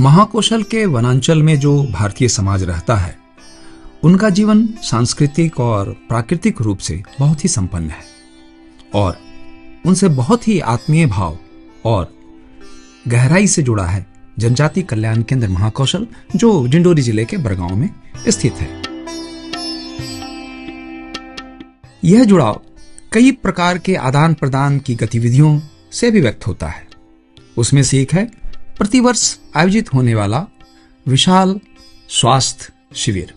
महाकौशल के वनांचल में जो भारतीय समाज रहता है, उनका जीवन सांस्कृतिक और प्राकृतिक रूप से बहुत ही संपन्न है और उनसे बहुत ही आत्मीय भाव और गहराई से जुड़ा है जनजाति कल्याण केंद्र महाकौशल, जो डिंडोरी जिले के बड़गांव में स्थित है। यह जुड़ाव कई प्रकार के आदान प्रदान की गतिविधियों से भी व्यक्त होता है। उसमें से एक है प्रतिवर्ष आयोजित होने वाला विशाल स्वास्थ्य शिविर।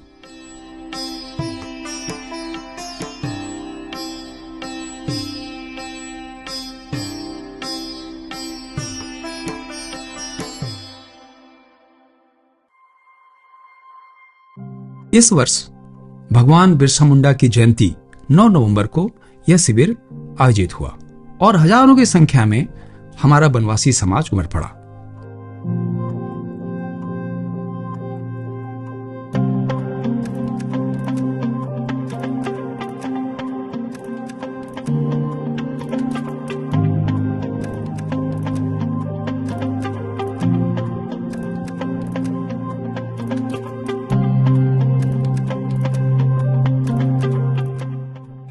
इस वर्ष भगवान बिरसा मुंडा की जयंती 9 नवंबर को यह शिविर आयोजित हुआ और हजारों की संख्या में हमारा बनवासी समाज उमड़ पड़ा।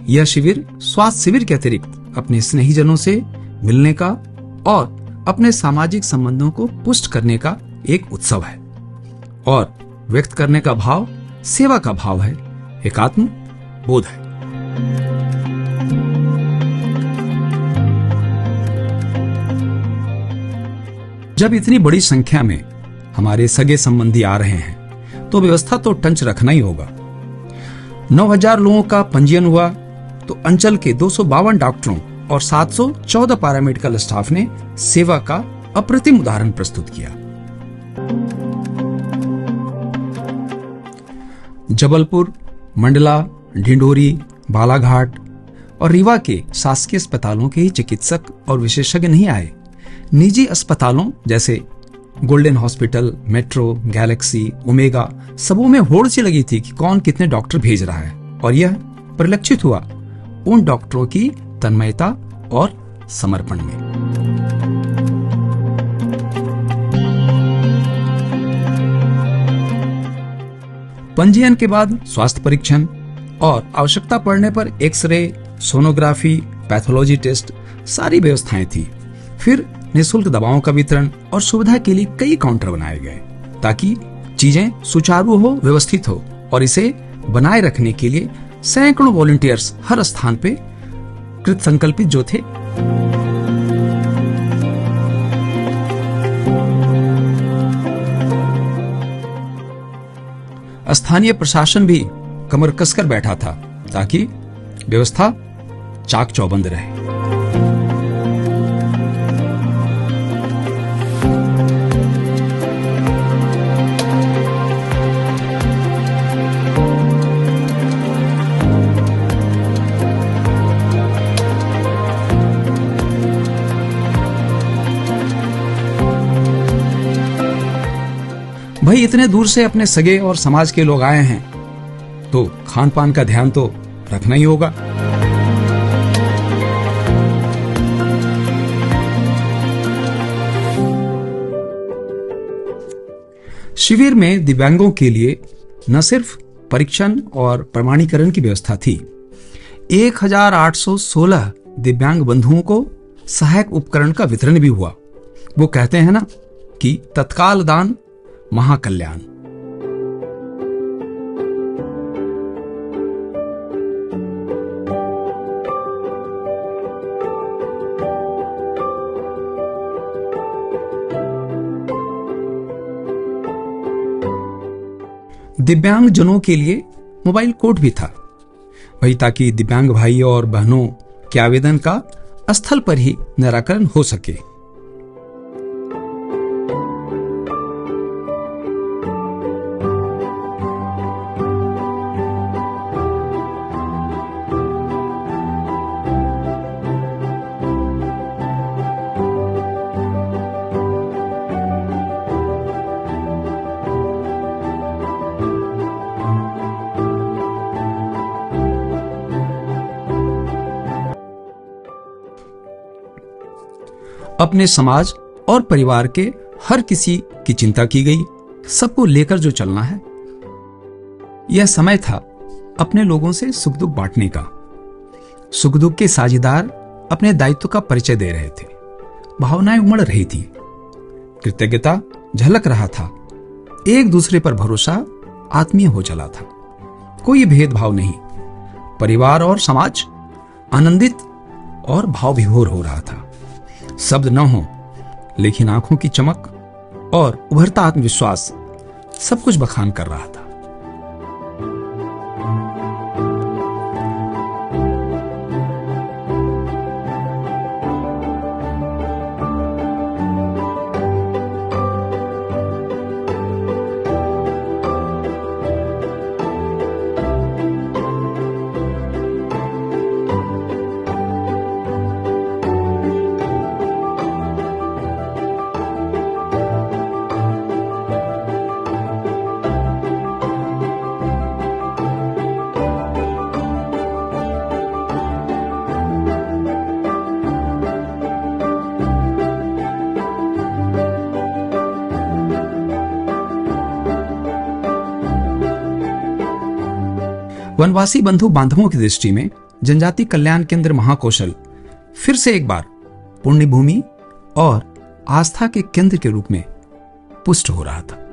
यह शिविर स्वास्थ्य शिविर के अतिरिक्त अपने स्नेहीजनों से मिलने का और अपने सामाजिक संबंधों को पुष्ट करने का एक उत्सव है और व्यक्त करने का भाव सेवा का भाव है, एकात्म बोध है। जब इतनी बड़ी संख्या में हमारे सगे संबंधी आ रहे हैं तो व्यवस्था तो टंच रखना ही होगा। 9000 लोगों का पंजीयन हुआ तो अंचल के 252 डॉक्टरों और 714 पैरामेडिकल स्टाफ ने सेवा का अप्रतिम उदाहरण प्रस्तुत किया। जबलपुर, मंडला, डिंडोरी, बालाघाट और रीवा के शासकीय अस्पतालों के ही चिकित्सक और विशेषज्ञ नहीं आए। निजी अस्पतालों जैसे golden hospital, metro, Galaxy, omega सबों में होड़ सी लगी थी कि कौन कितने डॉक्टर भेज रहा है और यह परिलक्षित हुआ उन डॉक्टरों की तन्मयता और समर्पण में। पंजीयन के बाद स्वास्थ्य परीक्षण और आवश्यकता पड़ने पर एक्सरे, सोनोग्राफी, पैथोलॉजी टेस्ट सारी व्यवस्थाएं थी। फिर निःशुल्क दवाओं का वितरण और सुविधा के लिए कई काउंटर बनाए गए ताकि चीजें सुचारू हो, व्यवस्थित हो और इसे बनाए रखने के लिए सैकड़ों वॉलंटियर्स हर स्थान पे कृत संकल्पित जो थे। स्थानीय प्रशासन भी कमर कसकर बैठा था ताकि व्यवस्था चाक चौबंद रहे। भाई इतने दूर से अपने सगे और समाज के लोग आए हैं तो खान पान का ध्यान तो रखना ही होगा। शिविर में दिव्यांगों के लिए न सिर्फ परीक्षण और प्रमाणीकरण की व्यवस्था थी, 1816 दिव्यांग बंधुओं को सहायक उपकरण का वितरण भी हुआ। वो कहते हैं ना कि तत्काल दान महाकल्याण। दिव्यांग जनों के लिए मोबाइल कोर्ट भी था भाई, ताकि दिव्यांग भाई और बहनों के आवेदन का स्थल पर ही निराकरण हो सके। अपने समाज और परिवार के हर किसी की चिंता की गई, सबको लेकर जो चलना है। यह समय था अपने लोगों से सुख दुख बांटने का। सुख दुख के साझेदार अपने दायित्व का परिचय दे रहे थे। भावनाएं उमड़ रही थी, कृतज्ञता झलक रहा था, एक दूसरे पर भरोसा आत्मीय हो चला था। कोई भेदभाव नहीं, परिवार और समाज आनंदित और भाव विभोर हो रहा था। शब्द न हो, लेकिन आंखों की चमक और उभरता आत्मविश्वास सब कुछ बखान कर रहा था। वनवासी बंधु बांधवों की दृष्टि में जनजाति कल्याण केंद्र महाकौशल फिर से एक बार पुण्य भूमि और आस्था के केंद्र के रूप में पुष्ट हो रहा था।